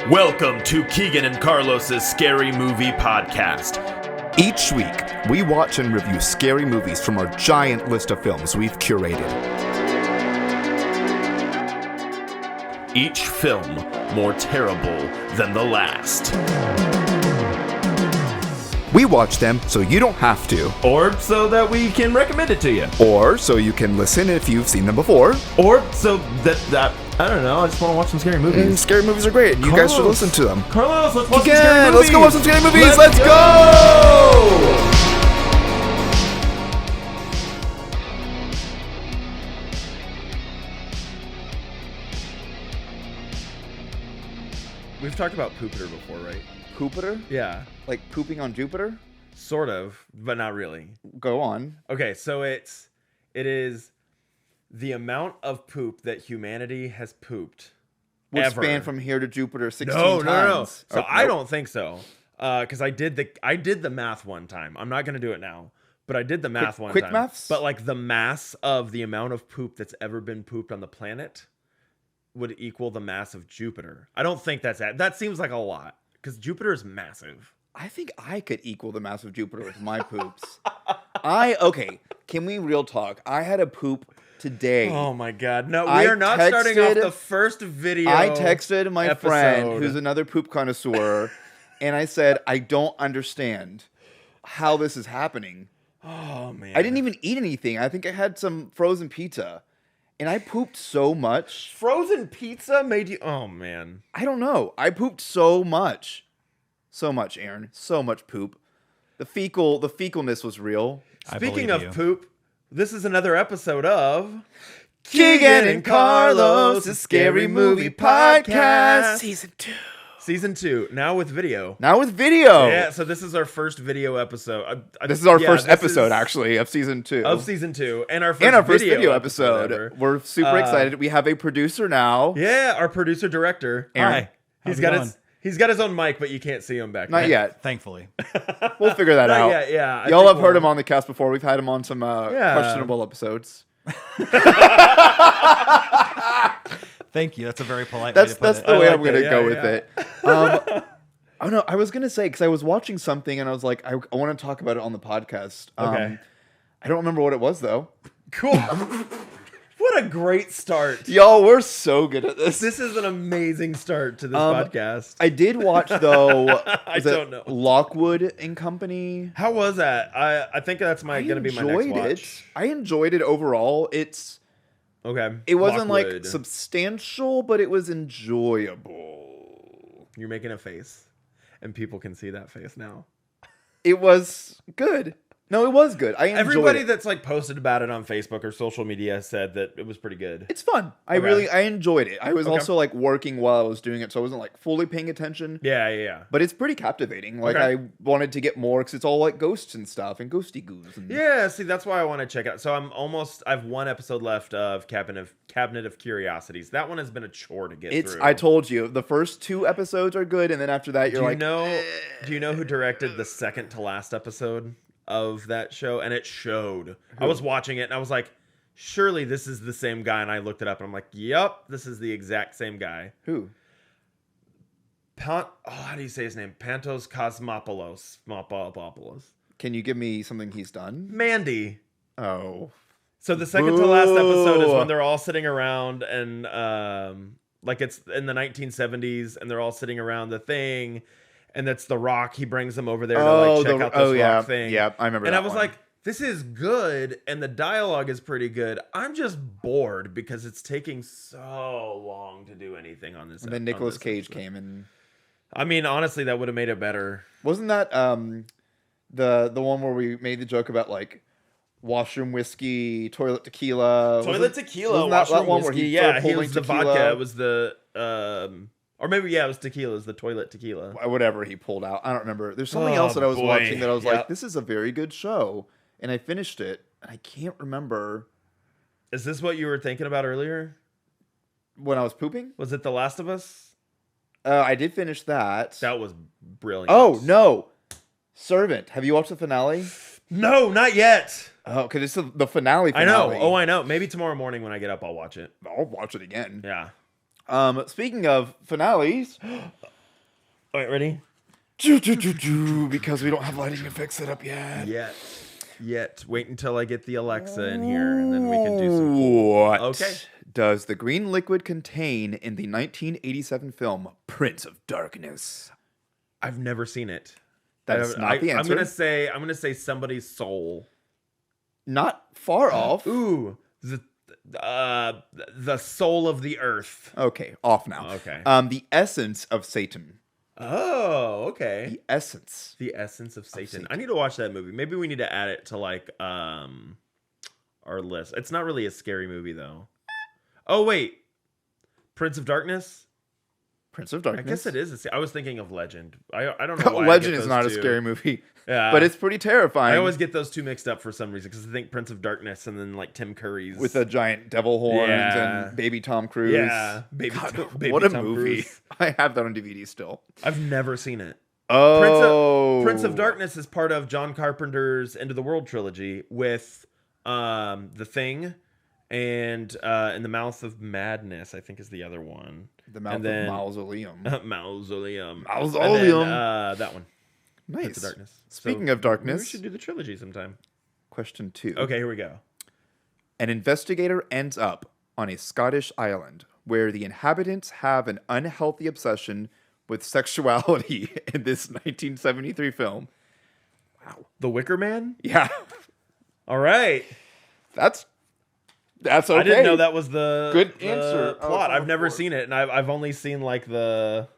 Welcome to Keegan and Carlos's Scary Movie Podcast. Each week, we watch and review scary movies from our giant list of films we've curated. Each film more terrible than the last. We watch them so you don't have to, Or so that we can recommend it to you. or so you can listen if you've seen them before. Or so that I don't know, I just want to watch some scary movies. And scary movies are great. You guys should listen to them. Carlos, let's watch some Again, scary movies. let's go watch some scary movies. Let's go! We've talked about Poopiter before, right? Poopiter? Yeah. Like pooping on Jupiter? Sort of, but not really. Go on. Okay, so it is the amount of poop that humanity has pooped. Would ever. span from here to Jupiter 16 No. times. So Oh, I nope. don't think so. Because I did the math one time. I'm not gonna do it now, but I did the math one quick time. maths? But like the mass of the amount of poop that's ever been pooped on the planet would equal the mass of Jupiter. I don't think that seems like a lot because Jupiter is massive. I think I could equal the mass of Jupiter with my poops. Okay, can we real talk? I had a poop today. Oh my god. No, we I are not starting off texted- the first video. I texted my friend, episode. who's another poop connoisseur, and I said, I don't understand how this is happening. Oh man. I didn't even eat anything. I think I had some frozen pizza, and I pooped so much. Frozen pizza made you. Oh man. I don't know. I pooped so much. So much, Aaron. So much poop. The fecalness was real. Speaking of poop, this is another episode of Keegan and Carlos, a scary movie podcast. Season 2, now with video. Now with video. Yeah, so this is our first video episode. This is our first this episode, is actually, of season 2. Of season 2. And our first video episode. episode. We're super excited. We have a producer now. Yeah, our producer director. Aaron. Hi. He's got his own mic, but you can't see him back there. Not yet. Thankfully. We'll figure that Not out. yet, yeah. I Y'all think have heard we'll- him on the cast before. We've had him on some questionable episodes. Thank you. That's a very polite That's way to put it. the way like I'm gonna that, go yeah, with it. Oh no, I was gonna say because I was watching something and I was like, I want to talk about it on the podcast. Okay. I don't remember what it was though. Cool. What a great start. Y'all, we're so good at this. This is an amazing start to this podcast. I did watch though. I don't know. Lockwood and Company. How was that? I think that's going to be my next watch. I enjoyed it overall. Okay. It wasn't like Lockwood. substantial, but it was enjoyable. You're making a face, and people can see that face now. It was good. No, it was good. I enjoyed Everybody it. that's like posted about it on Facebook or social media said that it was pretty good. It's fun. I enjoyed it. I was also like working while I was doing it, so I wasn't like fully paying attention. Yeah. But it's pretty captivating. Like I wanted to get more because it's all like ghosts and stuff and ghosty goos. And Yeah, see, that's why I want to check out. So I've one episode left of Cabinet of Curiosities. That one has been a chore to get through. I told you the first 2 episodes are good, and then after that you're Do you know who directed the second to last episode of that show? And it showed. I was watching it and I was like, surely this is the same guy. And I looked it up and I'm like, yep, this is the exact same guy. Who? How do you say his name? Pantos Cosmopoulos. Can you give me something he's done? Mandy. Oh. So the second to last episode is Boo. when they're all sitting around and like it's in the 1970s and they're all sitting around the thing. And that's The Rock. He brings them over there to like check out this rock thing. Yeah, I remember And that I was one. like, this is good. And the dialogue is pretty good. I'm just bored because it's taking so long to do anything on this. And then Nicolas Cage came and... I mean, honestly, that would have made it better. Wasn't that the one where we made the joke about like washroom whiskey, toilet tequila? Toilet tequila, wasn't that washroom one where whiskey. he Yeah, started he holding was the tequila? vodka. It was the... or maybe, it was tequila. It was the toilet tequila. Whatever he pulled out. I don't remember. There's something Oh, else that I was boy. watching that I was Yep. like, this is a very good show. And I finished it. And I can't remember Is this what you were thinking about earlier? when I was pooping. Was it The Last of Us? I did finish that. That was brilliant. Oh, no. Servant. Have you watched the finale? No, not yet. Oh, because it's the finale. I know. Oh, I know. Maybe tomorrow morning when I get up, I'll watch it. I'll watch it again. Yeah. Speaking of finales, right, ready? Because we don't have lighting effects set up yet. Yet. Wait until I get the Alexa in here, and then we can do some. What Okay. does the green liquid contain in the 1987 film Prince of Darkness? I've never seen it. That is not the answer. I'm gonna say somebody's soul. Not far off. Ooh, the soul of the earth. Okay, off now. Okay. The essence of Satan. Oh, okay. The essence. The essence of Satan. I need to watch that movie. Maybe we need to add it to like our list. It's not really a scary movie though. Oh wait, Prince of Darkness. Prince of Darkness. I guess it is. I was thinking of Legend. I don't know why. Legend is not a scary movie. Yeah, but it's pretty terrifying. I always get those two mixed up for some reason because I think Prince of Darkness and then like Tim Curry's with the giant devil horns and baby Tom Cruise. Yeah, baby what a Tom movie! Cruise. I have that on DVD still. I've never seen it. Oh, Prince of Darkness is part of John Carpenter's End of the World trilogy with The Thing and In the Mouth of Madness, I think is the other one. The Mouth of Mausoleum. Mausoleum. Mausoleum. And then, that one. Nice. Prince of Darkness. Speaking of darkness, we should do the trilogy sometime. Question 2. Okay, here we go. An investigator ends up on a Scottish island where the inhabitants have an unhealthy obsession with sexuality in this 1973 film. Wow. The Wicker Man? Yeah. All right. That's okay. I didn't know that was the Good the answer. plot. I've never seen it, and I've only seen like the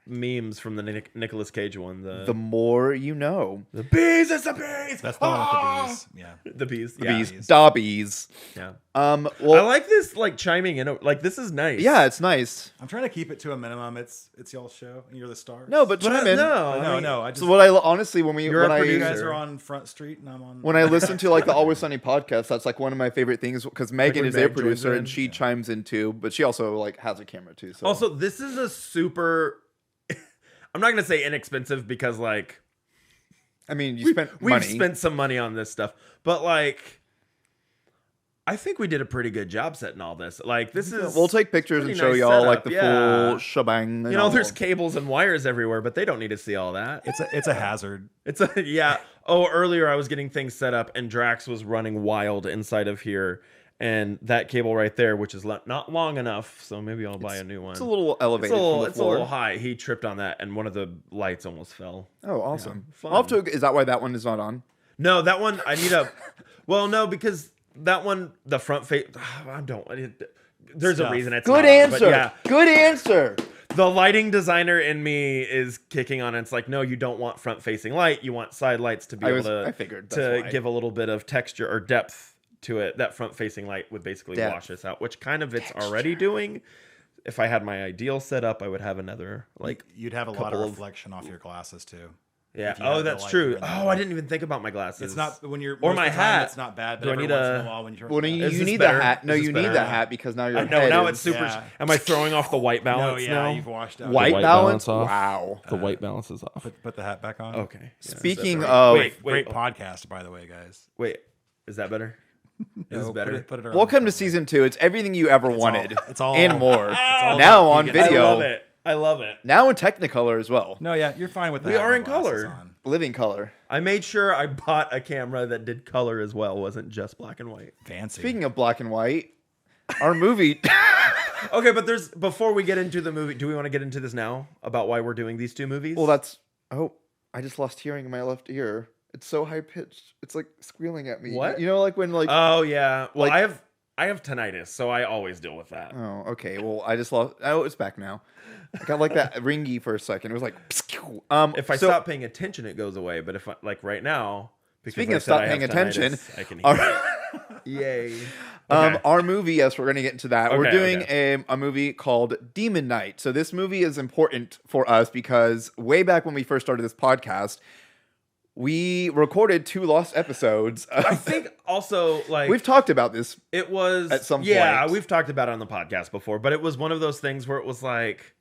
memes from the Nicolas Cage one. The more you know. The bees, it's the bees. That's the one with the bees. Yeah. The bees. The Yeah. bees. Da bees. Yeah. Well, I like this like chiming in. Like this is nice. yeah, it's nice. I'm trying to keep it to a minimum. It's y'all's show, and you're the stars. No, but chime in. No. I just, So what I honestly when You're a when you producer. guys are on Front Street, and I'm on. when I listen to like the Always Sunny podcast, that's like one of my favorite things because Megan when is their Meg joins producer in. and she chimes in too, but she also like has a camera too. So Also, this is a super. I'm not gonna say inexpensive because like I mean, you spent money. we've spent some money on this stuff, but like I think we did a pretty good job setting all this. Like this is We'll take pictures and pretty show nice y'all like setup, the yeah. full shebang. You know, there's cables and wires everywhere, but they don't need to see all that. it's a hazard. It's a yeah. Oh, earlier I was getting things set up and Drax was running wild inside of here. And that cable right there, which is not long enough, so maybe I'll buy a new one. It's a little elevated from the it's a floor. little high. He tripped on that, and one of the lights almost fell. Oh, awesome! fun. I'll have to. Is that why that one is not on? No, that one I need a. Well, no, because that one the front face. I don't. There's a reason it's Good not on, answer. but yeah, Good answer. the lighting designer in me is kicking on. It's like, no, you don't want front facing light. You want side lights to be able to. I figured to that's give a little bit of texture or depth to it. That front facing light would basically Depth. wash this out, which kind of it's already doing. If I had my ideal setup, I would have another like You'd have a lot of couple of- reflection off your glasses too. yeah. if you Oh, had the that's light true. in the Oh, I didn't even think about my glasses. It's not when you're Or most my of the time, hat. It's not bad, but Do I every need once a- in a while when you're Well, Is you this need better? the hat. No, Is this you need better? the hat because now your I know head now is it's super. Yeah. Am I throwing off the white no, balance yeah, now? you've washed out. white white balance. balance off. Wow. The white balance is off. Put the hat back on. Okay. Yeah. Speaking Is that of, better? Great podcast, by the way, guys. Wait. Is that better? Is this No, better? Put it around welcome the to camera. season 2. It's everything you ever wanted. it's all- and more. all Now about on you guys. video. I love it. I love it. Now in Technicolor as well. No, yeah, you're fine with that. We are in color. Living color. I made sure I bought a camera that did color as well. Wasn't just black and white. Fancy. Speaking of black and white, our movie. Okay, but there's before we get into the movie, do we want to get into this now about why we're doing these two movies? Well, that's. Oh, I just lost hearing in my left ear. It's so high pitched. It's like squealing at me. What? You know, like when like. Oh yeah. Well, Like- I have tinnitus, so I always deal with that. Oh, okay. Well, I just lost. Oh, it's back now. I got like that ringy for a second. It was like. If I so- stop paying attention, it goes away. But if I, like right now, because Speaking I of said stop I have paying attention, tinnitus, I can hear. All it. right. Yay. Okay. Our movie, yes, we're going to get into that. We're Okay, doing a movie called Demon Knight. So this movie is important for us because way back when we first started this podcast, we recorded 2 lost episodes. I think also like We've talked about this. it was at some yeah, point. we've talked about it on the podcast before, but it was one of those things where it was like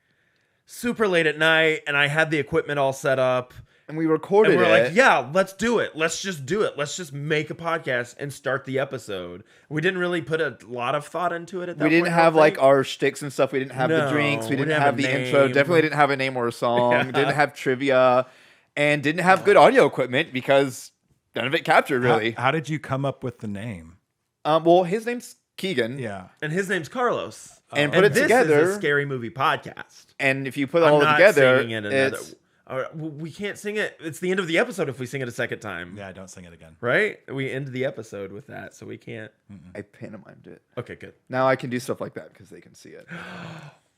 super late at night and I had the equipment all set up and we recorded And we're it. like, yeah, let's do it. Let's just do it. Let's just make a podcast and start the episode. We didn't really put a lot of thought into it at that We point. didn't I have don't like think. our shticks and stuff. We didn't have the No, drinks. We we didn't didn't have have the a intro. name. Definitely didn't have a name or a song. Yeah. Didn't have trivia, and didn't have good audio equipment because none of it captured really. How did you come up with the name? Well, his name's Keegan. Yeah. And his name's Carlos. And put it this together. is a scary movie podcast. And if you put it I'm all not together, singing it another. it's We can't sing it. It's the end of the episode if we sing it a second time. Yeah, don't sing it again. Right? We end the episode with that, so we can't. I pantomimed it. Okay, good. Now I can do stuff like that because they can see it.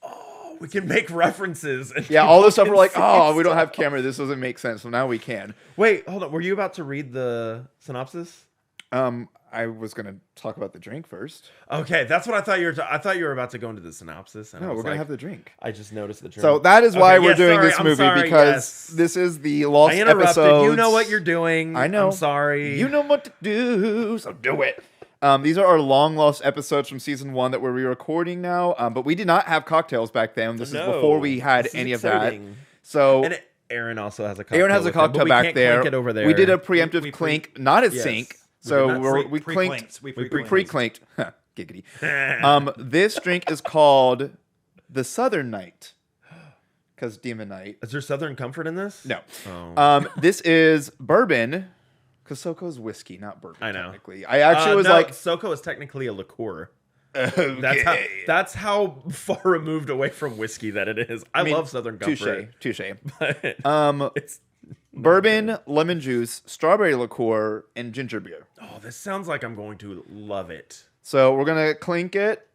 Oh, we can make references. And Yeah, all people this stuff can we're like, see oh, we don't stuff. have camera. This doesn't make sense. So now we can. Wait, hold on. Were you about to read the synopsis? I was gonna talk about the drink first. Okay, that's what I thought you were. I thought you were about to go into the synopsis. And I No, was we're gonna like, have the drink. I just noticed the drink. So that is why Okay, we're yes, doing sorry, this I'm movie sorry, because yes. this is the lost I interrupted. episodes. You know what you're doing. I know. I'm sorry. You know what to do, so do it. These are our long lost episodes from season 1 that we're re-recording now. But we did not have cocktails back then. This is No, before we had this is any exciting. of that. So And Aaron also has a cocktail. Aaron has a with him, but cocktail we back can't there. clink it over there. We did a preemptive We clink, not at Yes. sync. We So did not we're, sync. we clinked. We Pre-clinked. Giggity. This drink is called the Southern Night. Because Demon Night. Is there Southern Comfort in this? No. Oh. This is bourbon. Because SoCo's whiskey, not bourbon. I know. Technically. I actually was no, like, SoCo is technically a liqueur. okay. That's how far removed away from whiskey that it is. I mean, love Southern Comfort. Touche. But it's Bourbon, lemon juice, strawberry liqueur, and ginger beer. oh, this sounds like I'm going to love it. So we're gonna clink it,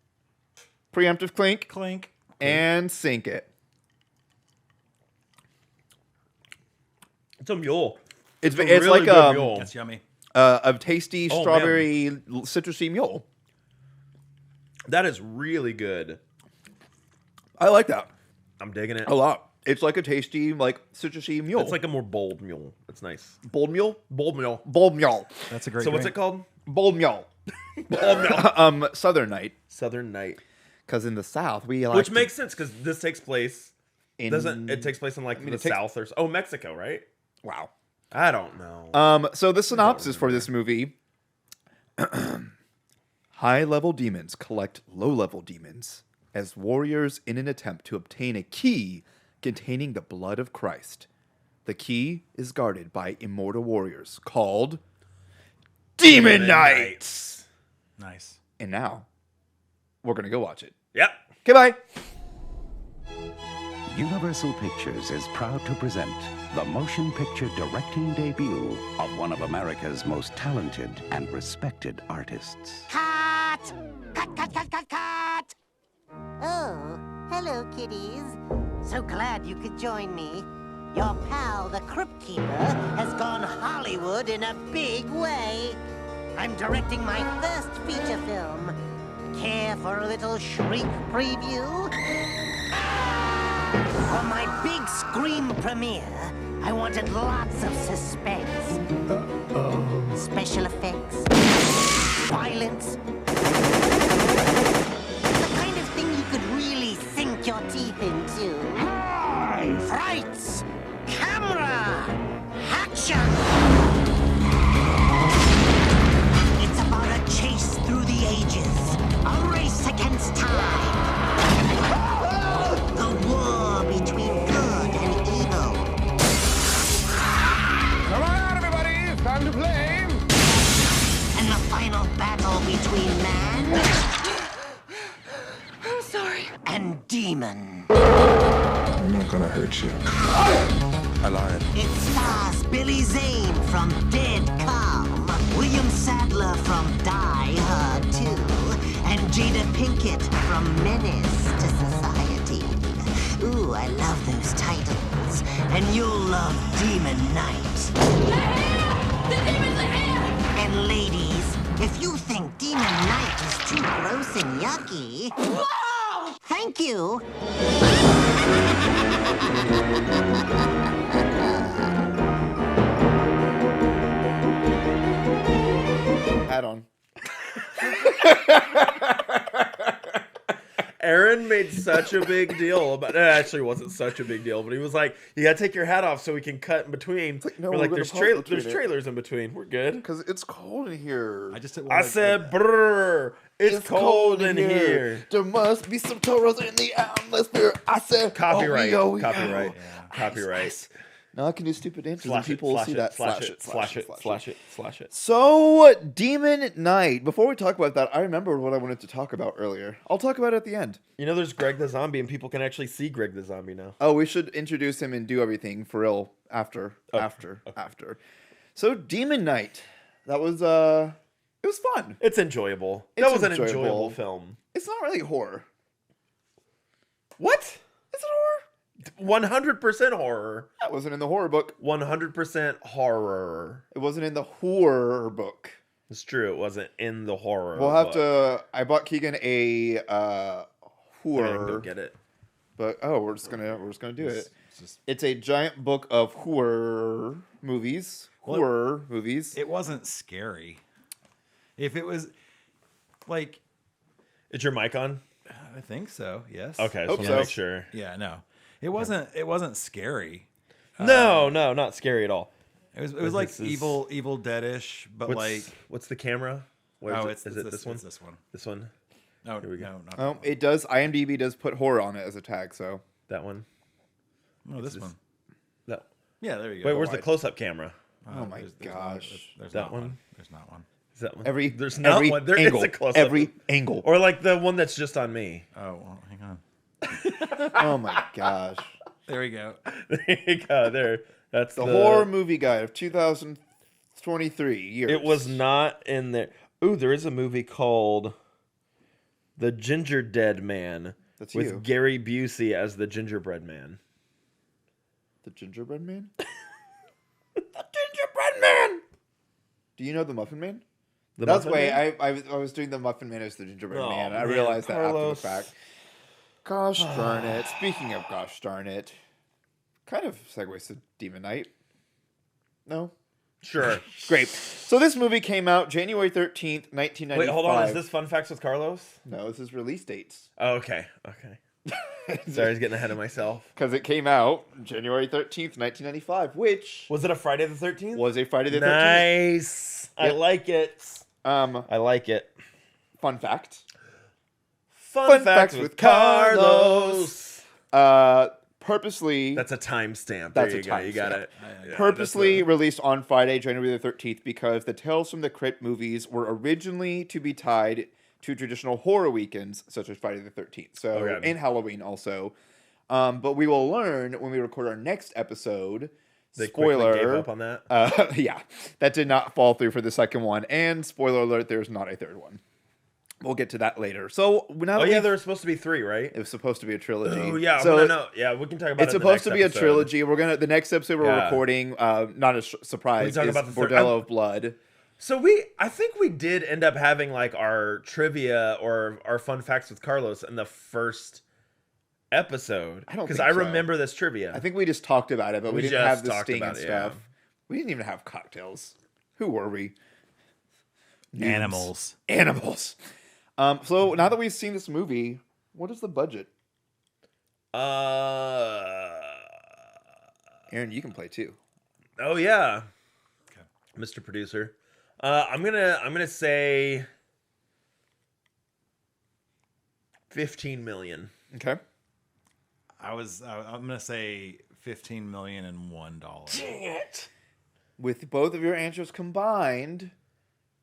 preemptive clink, Clink. and sink it. It's a mule. It's a it's really like good mule. That's yummy. a tasty Oh, strawberry citrusy mule. That is really good. I like that I'm digging it. a lot. It's like a tasty, like citrusy mule. It's like a more bold mule. It's nice. bold mule, Bold mule. bold mule, That's a great So what's it drink. called? bold mule. Bold mule. Southern Night. Southern Night. Because in the South we like Which to- makes sense because this takes place. in, Doesn't it takes place in like mean, the it takes- South or oh Mexico, right? wow. I don't know. So the synopsis for this movie: high-level demons collect low-level demons as warriors in an attempt to obtain a key containing the blood of Christ. The key is guarded by immortal warriors called Demon Knights. Nice. And now we're gonna go watch it. Yep. Okay, bye. Universal Pictures is proud to present the motion picture directing debut of one of America's most talented and respected artists. Cut! Cut! Oh, hello, kiddies. So glad you could join me. Your pal, the Crypt Keeper, has gone Hollywood in a big way. I'm directing my first feature film. Care for a little shriek preview? For my big scream premiere, I wanted lots of suspense. Special effects. Violence. The kind of thing you could really sink your teeth into. Frights. Camera. Action. It's about a chase through the ages. A race against time. A war between good and evil. Come on, everybody! It's time to play! And the final battle between man I'm sorry. and demon. I'm not gonna hurt you. I lied. It stars Billy Zane from Dead Calm, William Sadler from Die Hard 2, and Jada Pinkett from Menace to Society. Ooh, I love those titles. And you'll love Demon Knight. The demons are here! And ladies, if you think Demon Knight is too gross and yucky, Whoa! thank you. Add on. Aaron made such a big deal about it. Actually wasn't such a big deal, but he was like, you gotta take your hat off so we can cut in between. like, no, we're we're like, gonna there's, pause between there's it. trailers in between. We're good. Because it's cold in here. I just didn't I want said, brrr, it's cold in here. There must be some toros in the atmosphere. I said, Copyright. oh, we go. Copyright. Yeah. Copyright. Now I can do stupid dances and Flash it, people will flash see it, that. flash it, flash it, flash it, flash it. So, Demon Knight. Before we talk about that, I remember what I wanted to talk about earlier. I'll talk about it at the end. You know, there's Greg the Zombie, and people can actually see Greg the Zombie now. Oh, we should introduce him and do everything for real after. So, Demon Knight. That was it was fun. It's enjoyable. It's That was an enjoyable. enjoyable film. It's not really horror. What? Is it horror? 100% horror. That wasn't in the horror book. 100% horror. It wasn't in the horror book. It's true. It wasn't in the horror. We'll have book. to. I bought Keegan a I didn't horror, go get it. but we're just gonna do it. It's just, It's a giant book of horror movies. Well, Horror movies. it wasn't scary. If it was like, Is your mic on? I think so. Yes. Okay, I just Hope want so. to make sure. Yeah. No. It wasn't. It wasn't scary. No, not scary at all. It was like This is- Evil Dead-ish, but What's the camera? Where is it? Is it this one? It's this one. This one? No, Here we go. no, not Oh, it does. IMDb does put horror on it as a tag. So That one? no, this one. That. Yeah, there you go. Wait, where's the wide. close-up camera? Oh my There's gosh. There's That not one? one. There's not one. Is that one? there's not every one. There is angle, a close-up. every angle. Or like the one that's just on me. Oh, well, hang on. Oh my gosh. There we go. There you go. There. That's The horror movie guide of 2023 years. It was not in there. Ooh, there is a movie called The Ginger Dead Man That's with you. Gary Busey as the gingerbread man. The Gingerbread Man. The Gingerbread Man. Do you know the Muffin Man? That's Muffin way Man? I was doing the Muffin Man as the Gingerbread Oh, Man. I man, realized that Carlos. after the fact. Gosh darn it. Speaking of gosh darn it, kind of segues to Demon Knight. No? Sure. Great. So this movie came out January 13th, 1995. Wait, hold on. Is this Fun Facts with Carlos? No, this is release dates. Oh, okay. Okay. Sorry, I was getting ahead of myself. Because it came out January 13th, 1995, which Was it a Friday the 13th? was a Friday the 13th. Nice. I Yep. like it. I like it. Fun fact. Fun Facts with Carlos. Purposely That's a timestamp. That's There a you go. You got timestamp. it. Yeah, purposely that's released on Friday, January the 13th, because the Tales from the Crypt movies were originally to be tied to traditional horror weekends, such as Friday the 13th. So, Okay. and Halloween also. But we will learn when we record our next episode. They quickly spoiler. gave up on that. Yeah, that did not fall through for the second one. And spoiler alert, there's not a third one. We'll get to that later. So now Oh that yeah, we've- there was supposed to be 3, right? it was supposed to be a trilogy. Oh yeah. So Yeah, we can talk about it's it in the supposed to next be a episode. trilogy. We're gonna the next episode we're Yeah. recording. Not a surprise. talk Is about the third- Bordello of Blood. So I think we did end up having like our trivia or our fun facts with Carlos in the first episode. I don't because think I so. remember this trivia. I think we just talked about it, but we We didn't just have the talked sting about and it, yeah. stuff. We didn't even have cocktails. Who were we? Noobs. Animals. Animals. So now that we've seen this movie, what is the budget? Aaron, you can play too. Oh yeah. Okay. Mr. Producer. I'm gonna say 15 million. Okay. I'm gonna say $15,001,001. Dang it. With both of your answers combined,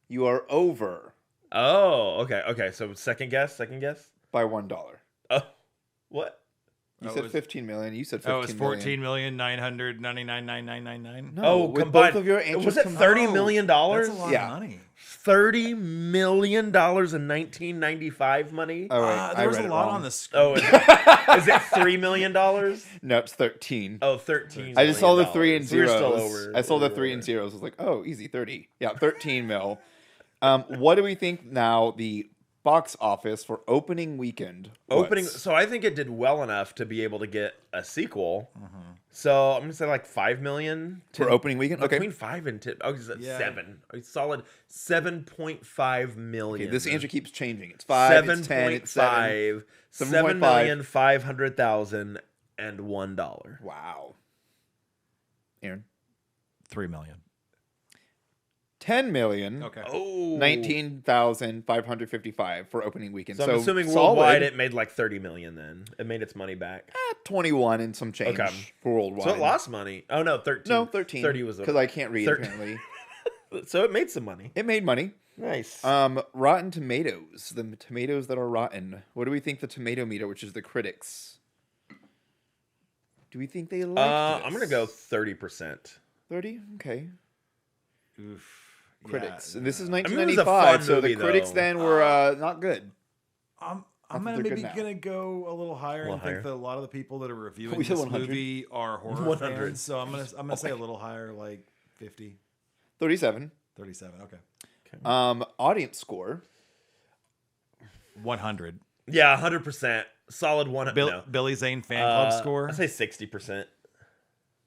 you are over Oh, okay. So second guess. by $1. Oh, what? You Oh, said it was- 15 million. You said 15 Oh, it's million. 14,999,999. No, Oh, with combined. both of your answers Was it combined. $30 million? That's a lot Yeah. of money. $30 million in 1995 money? Oh, wait, There was I a read it lot wrong. on the screen. Oh, is it $3 million? No, it's 13. Oh, 13. I just saw the million 3 and So we're zeros. still over. I saw the We're 3 over. and zeros. I was like, oh, easy, 30. Yeah, 13 mil. What do we think now the box office for opening weekend. Opening, was- so I think it did well enough to be able to get a sequel. So I'm gonna say like 5 million for opening weekend. Okay. between 5 and 10. Oh, is it Yeah. 7? A solid 7.5 million. Okay, this answer keeps changing. It's 5, it's 10, it's 7. 7.5. 7,500,001. Wow. Aaron. 3 million. 10 million. Okay. Oh, 19,555 for opening weekend. So I'm assuming solid. worldwide it made like 30 million. Then it made its money back. 21 and some change Okay. for worldwide. So it lost money. Oh no, 13. No, 13. 30 was because I can't read 13. apparently. So it made some money. It made money. Nice. Rotten Tomatoes, the tomatoes that are rotten. What do we think the tomato meter, which is the critics? Do we think they like I'm gonna go 30%. 30? Okay. Oof. Critics. Yeah, And this is it was a 1995, fun so movie, the critics though. then were not good. I'm think gonna they're good maybe now. gonna go a little higher little and higher. think that a lot of the people that are reviewing We said this 100. movie are horror 100. fans. So I'm gonna say a little higher, like 50, 37. 37. Okay. Audience score. 100. Yeah, 100%. Solid one. no. Billy Zane fan club score. I say 60%.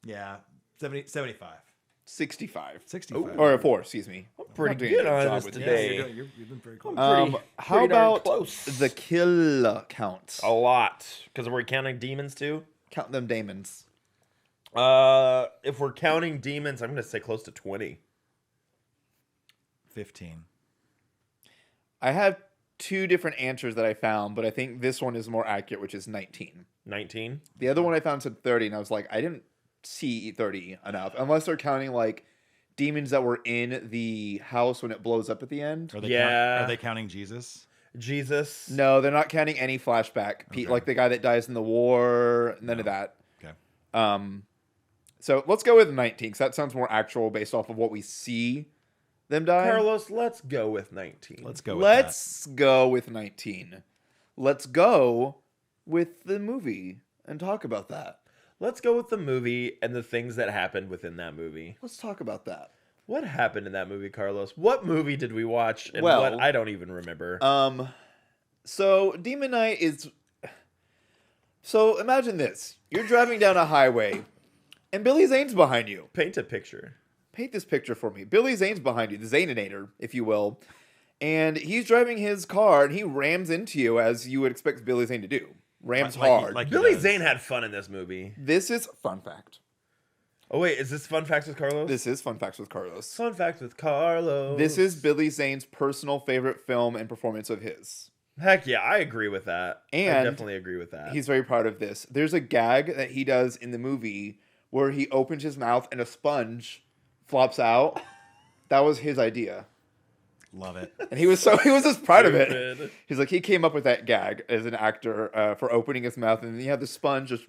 Yeah. 75. 65. 65. Or 4, excuse me. Pretty Not doing good a on job this with Yeah, today. you've been very close. Pretty- How pretty darn about close. the kill count? A lot, because we're counting demons too. Count them demons. If we're counting demons, I'm gonna say close to 20. 15. I have 2 different answers that I found, but I think this one is more accurate, which is 19. 19. The other one I found said 30, and I was like, I didn't see 30 enough, unless they're counting like demons that were in the house when it blows up at the end. Are they Yeah. are they counting Jesus? Jesus. No, they're not counting any flashback, Okay. like the guy that dies in the war, none of that. Okay. So let's go with 19, because that sounds more actual based off of what we see them die. Carlos, let's go with 19. Let's go with Let's go with 19. Let's go with the movie and talk about that. Let's go with the movie and the things that happened within that movie. Let's talk about that. What happened in that movie, Carlos? What movie did we watch? And Well, what I don't even remember. So Demon Knight is. So imagine this: you're driving down a highway, and Billy Zane's behind you. Paint a picture. Paint this picture for me. Billy Zane's behind you, the Zaneinator, if you will, and he's driving his car, and he rams into you as you would expect Billy Zane to do. Rams Like he- hard. like he Billy does. Zane had fun in this movie. This is fun fact. Oh wait, is this fun facts with Carlos? This is fun facts with Carlos. Fun facts with Carlos. This is Billy Zane's personal favorite film and performance of his. Heck yeah, I agree with that. I And definitely agree with that. He's very proud of this. There's a gag that he does in the movie where he opens his mouth and a sponge flops out. That was his idea. Love it. And he was just proud of it. Stupid. He's like, he came up with that gag as an actor for opening his mouth, and then you have the sponge just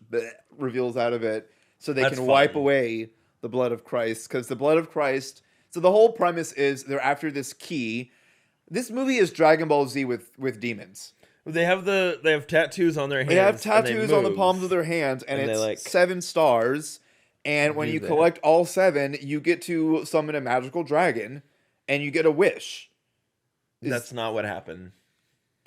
reveals out of it so they That's can wipe fun. away the blood of Christ. Because the blood of Christ. So the whole premise is they're after this key. This movie is Dragon Ball Z with demons. They have tattoos on their hands. They have and tattoos on the move. palms of their hands, and And they, it's like, 7 stars. And when do you that. collect all 7, you get to summon a magical dragon, and you get a wish. That's not what happened.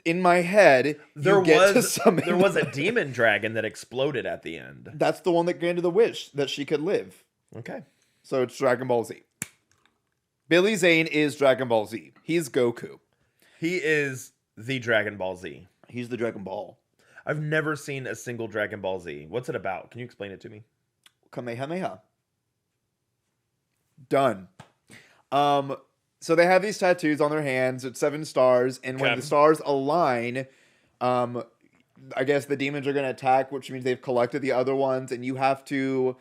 In my head, you get to summon. There was a demon dragon that exploded at the end. That's the one that granted the wish that she could live. Okay. So it's Dragon Ball Z. Billy Zane is Dragon Ball Z. He's Goku. He is the Dragon Ball Z. He's the Dragon Ball. I've never seen a single Dragon Ball Z. What's it about? Can you explain it to me? Kamehameha. Done. So they have these tattoos on their hands. It's 7 stars, and when Okay. the stars align, I guess the demons are going to attack, which means they've collected the other ones, and you have to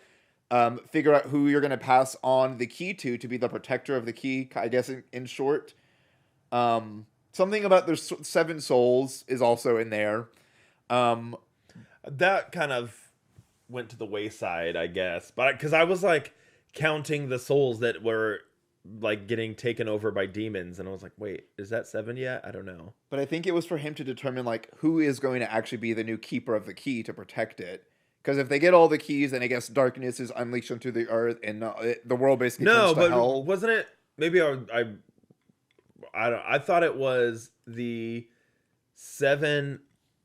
figure out who you're going to pass on the key to be the protector of the key. I guess in short, something about their 7 souls is also in there. That kind of went to the wayside, I guess. But because I was like counting the souls that were like getting taken over by demons, and I was like, wait, is that 7 yet? I don't know. But I think it was for him to determine like who is going to actually be the new keeper of the key to protect it. Because if they get all the keys, then I guess darkness is unleashed onto the earth, and the world basically No, turns to but hell. wasn't it? Maybe I thought it was 7,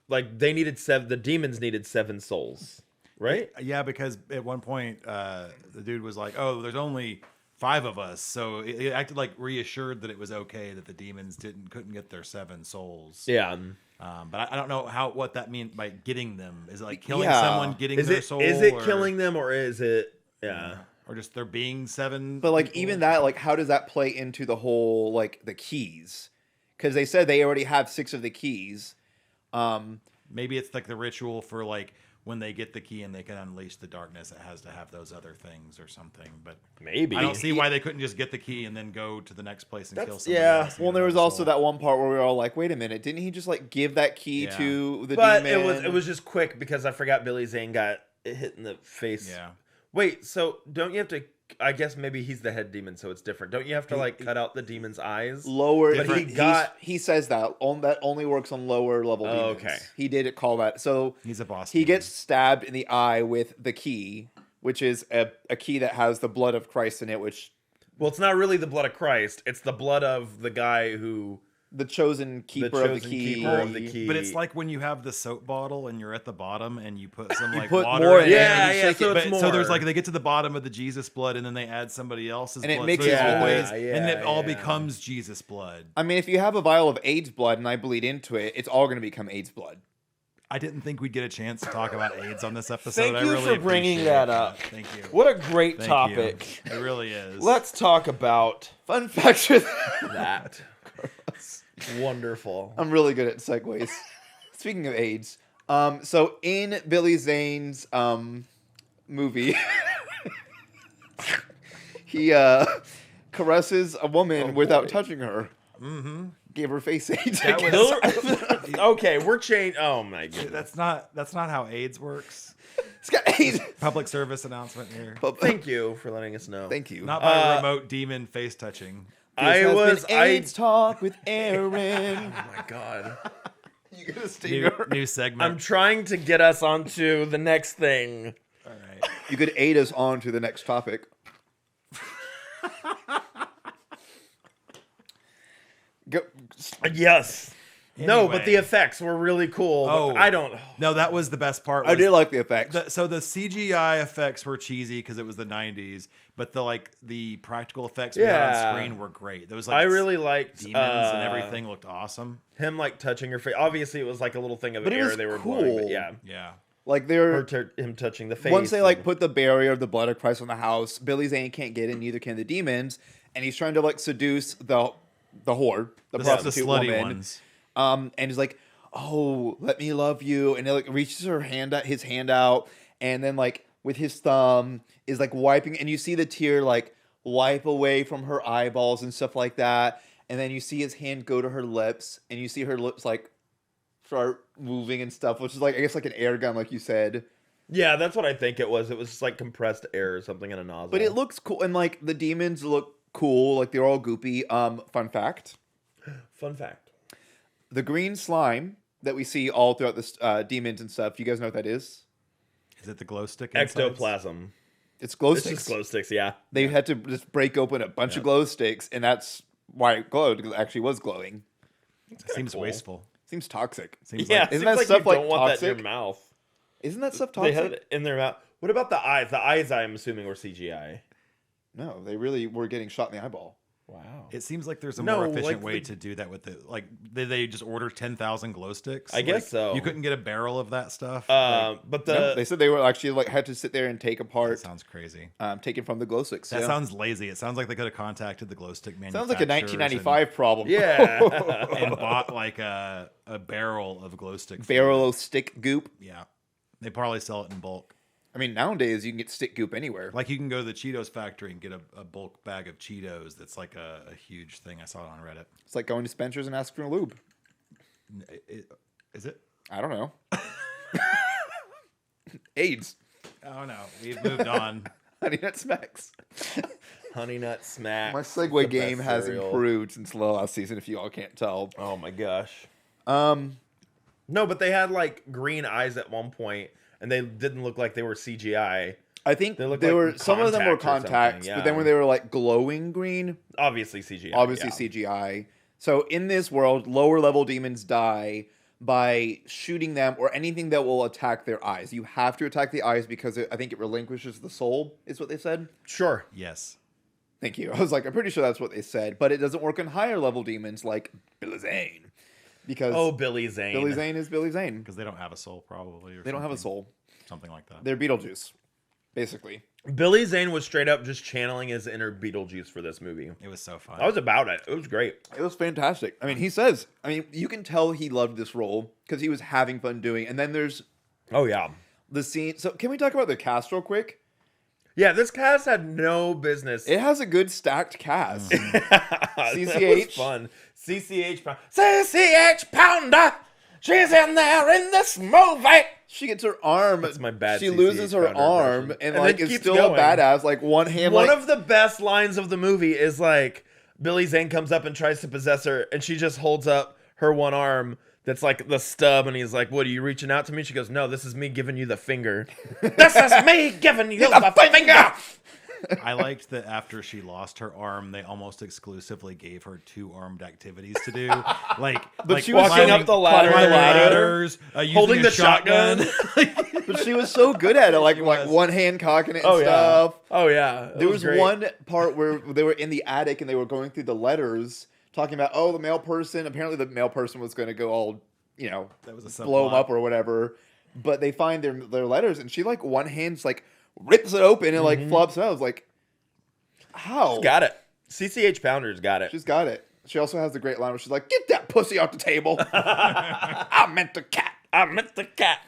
like they needed 7. The demons needed 7 souls, right? Yeah, because at one point the dude was like, "Oh, there's only 5 of us," so it acted like reassured that it was okay that the demons couldn't get their 7 souls. Yeah. But I don't know what that means by getting them. Is it like killing Yeah. someone, getting Is their it soul? is it or, killing them or is it or just there being 7? But like people? even that, like how does that play into the whole like the keys? Because they said they already have 6 of the keys. Maybe it's like the ritual for like when they get the key and they can unleash the darkness, it has to have those other things or something. But maybe? I don't see why they couldn't just get the key and then go to the next place and kill somebody yeah. else and Well, get there was another also soul. that one part where we were all like, "Wait a minute! Didn't he just like give that key Yeah. to the But demon?" it was just quick because I forgot Billy Zane got hit in the face. Yeah. Wait, so don't you have to? I guess maybe he's the head demon, so it's different. Don't you have to like cut out the demon's eyes? lower. But He says that that only works on lower level demons. Okay. He did call that. So He's a boss. he demon. gets stabbed in the eye with the key, which is a key that has the blood of Christ in it, which Well, it's not really the blood of Christ. It's the blood of the guy who the chosen keeper of the key. But it's like when you have the soap bottle and you're at the bottom and you put some like put water more in in it. it Yeah, and you yeah. shake So it. it's more. So there's like they get to the bottom of the Jesus blood and then they add somebody else's And it blood. mixes So there's with always, it. and it all Yeah. becomes Jesus blood. I mean, if you have a vial of AIDS blood and I bleed into it, it's all going to become AIDS blood. I didn't think we'd get a chance to talk about AIDS on this episode. Thank I you really for bringing appreciate that it. up. Thank you. What a great Thank topic. you. It really is. Let's talk about Fun fact with that. Wonderful. I'm really good at segues. Speaking of AIDS, so in Billy Zane's movie, he caresses a woman without touching her. Mm-hmm. Gave her face AIDS. That was- Okay, we're changing. Oh my goodness. That's not how AIDS works. He's got AIDS. Public service announcement here. Thank you for letting us know. Thank you. Not by remote demon face touching. AIDS talk with Aaron. Oh my god. You got a stinger. New segment. I'm trying to get us onto the next thing. All right. You could aid us on to the next topic. Go. Yes. No, but Anyway. the effects were really cool. Oh. I don't. No, that was the best part. I was did like the effects. so the CGI effects were cheesy because it was the 90s, but the practical effects we had Yeah. on screen were great. There was like I really liked demons and everything looked awesome. Him like touching her face. Obviously, it was like a little thing of But it air was they were blowing. But cool. yeah, Yeah. Like they're him touching the face. once they like and- put the barrier of the blood of Christ on the house, Billy Zane can't get in, neither can the demons, and he's trying to like seduce the whore, the The prostitute slutty woman. ones. And he's like, "Oh, let me love you," and he like reaches his hand out, and then like with his thumb is like wiping, and you see the tear like wipe away from her eyeballs and stuff like that, and then you see his hand go to her lips, and you see her lips like start moving and stuff, which is like I guess like an air gun, like you said. Yeah, that's what I think it was. It was just like compressed air or something in a nozzle. But it looks cool, and like the demons look cool, like they're all goopy. Fun fact: Fun fact. the green slime that we see all throughout the demons and stuff. You guys know what that is? Is it the glow stick? insides? Ectoplasm. It's glow It's sticks. just glow sticks, yeah. They had to just break open a bunch of glow sticks, and that's why it glowed. Because it actually was glowing. It seems cool. wasteful. Seems toxic. Seems Yeah, like Isn't seems that like stuff you like don't want that in toxic? your mouth. Isn't that stuff They toxic? had it in their mouth. What about the eyes? The eyes, I'm assuming, were CGI. No, they really were getting shot in the eyeball. Wow. it seems like there's a No, more efficient like way the- to do that with the like they just order 10,000 glow sticks. I guess Like, so. You couldn't get a barrel of that stuff. But the No, they said they were actually like had to sit there and take that apart, sounds crazy. taken from the glow sticks. That yeah. sounds lazy. It sounds like they could have contacted the glow stick manufacturers. Sounds like a 1995 problem. yeah. and bought like a barrel of glow stick. fluid. Barrel of stick goop. Yeah, they probably sell it in bulk. I mean, nowadays you can get stick goop anywhere. Like you can go to the Cheetos factory and get a bulk bag of Cheetos. That's like a huge thing. I saw it on Reddit. It's like going to Spencer's and asking for lube. Is it? I don't know. AIDS. Oh no, we've moved on. Honey Nut Smacks. Honey Nut Smack. My segue game has improved since the last season, if you all can't tell. Oh my gosh. Um, No, but they had like green eyes at one point, and they didn't look like they were CGI. I think They look they like were some of them were contact or something, contacts, yeah. but then when they were like glowing green, Obviously CGI. obviously yeah. CGI. So in this world, lower level demons die, by shooting them or anything that will attack their eyes. You have to attack the eyes because I think it relinquishes the soul, is what they said. Sure. Yes. Thank you. I was like, I'm pretty sure that's what they said, but it doesn't work on higher level demons like Billy Zane. Because Billy Zane. Billy Zane is Billy Zane. Because they don't have a soul, probably. Or They don't have a soul. Something like that. They're Beetlejuice, basically. Billy Zane was straight up just channeling his inner Beetlejuice for this movie. It was so fun. I was about it. It was great. It was fantastic. I mean, he says, you can tell he loved this role because he was having fun doing it. And then there's Oh, yeah. the scene. So, can we talk about the cast real quick? Yeah, this cast had no business. It has a good stacked cast. That CCH. was fun. CCH Pounder. She's in there in this movie. She gets her arm. That's my bad She CCH loses her Pounder arm impression. and like then is keeps still going. a badass. Like one hand. One like, of the best lines of the movie is like Billy Zane comes up and tries to possess her, and she just holds up her one arm that's like the stub, and he's like, "What, are you reaching out to me?" She goes, "No, this is me giving you the finger." This is me giving you the finger. I liked that after she lost her arm, they almost exclusively gave her 2 armed activities to do, like she was walking up the ladder, climbing ladders, holding using the a shotgun. But she was so good at it, like one hand cocking it and Oh yeah. stuff. Oh yeah. It There was great. one part where they were in the attic and they were going through the letters, talking about, the male person. Apparently, the male person was going to go all, That was a blow them subplot. up or whatever. But they find their letters, and she like one hand's like rips it open and like flops it out. I was like, how? She's got it. CCH Pounder's got it. She's got it. She also has the great line where she's like, "Get that pussy off the table." I meant the cat. I meant the cat.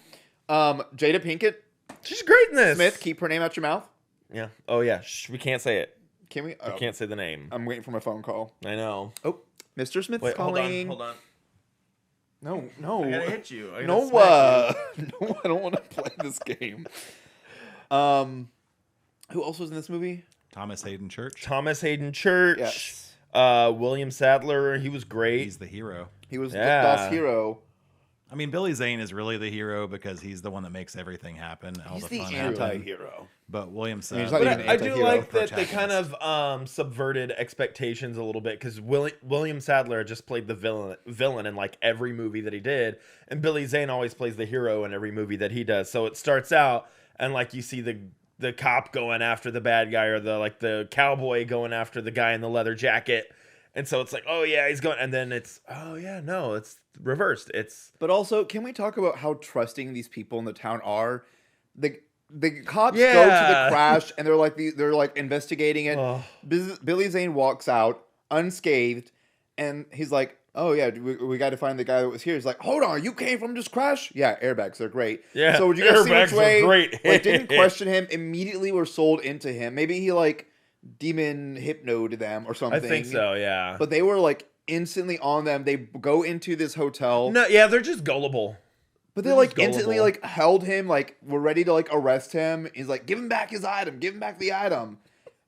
Jada Pinkett She's great in this. Smith, keep her name out your mouth. Yeah. Oh yeah. Shh, we can't say it. Can we? We can't say the name. I'm waiting for my phone call. I know. Oh, Mr. Smith's Wait, calling. hold on. No. I gotta hit you. I gotta No, smack no, I don't want to play this game. Who else was in this movie? Thomas Hayden Church. Thomas Hayden Church. Yes. William Sadler. He was great. He's the hero. He was Yeah. Das Hero. I mean, Billy Zane is really the hero because he's the one that makes everything happen. All He's the the fun happen. anti-hero. But William he's Sadler. not But even I do anti-hero. like that they kind Protagonist. of subverted expectations a little bit because William Sadler just played the villain in like every movie that he did, and Billy Zane always plays the hero in every movie that he does. So it starts out and like you see the cop going after the bad guy or the cowboy going after the guy in the leather jacket, and so it's like, oh yeah, he's going, and then it's, oh yeah, no, it's reversed. It's But also, can we talk about how trusting these people in the town are? The cops go to Yeah. the crash and they're like investigating it. Ugh. Billy Zane walks out unscathed, and he's like, "Oh yeah, we got to find the guy that was here." He's like, "Hold on, you came from this crash?" Yeah, airbags are great. Yeah, So would you guys see airbags which are way? great. Like, didn't question him. Immediately were sold into him. Maybe he like demon hypnoed them or something. I think so, yeah. But they were like instantly on them. They go into this hotel. No, yeah, they're just gullible. But they They're like just instantly gullible. like held him, like were ready to like arrest him. He's like, "Give him back his item, give him back the item."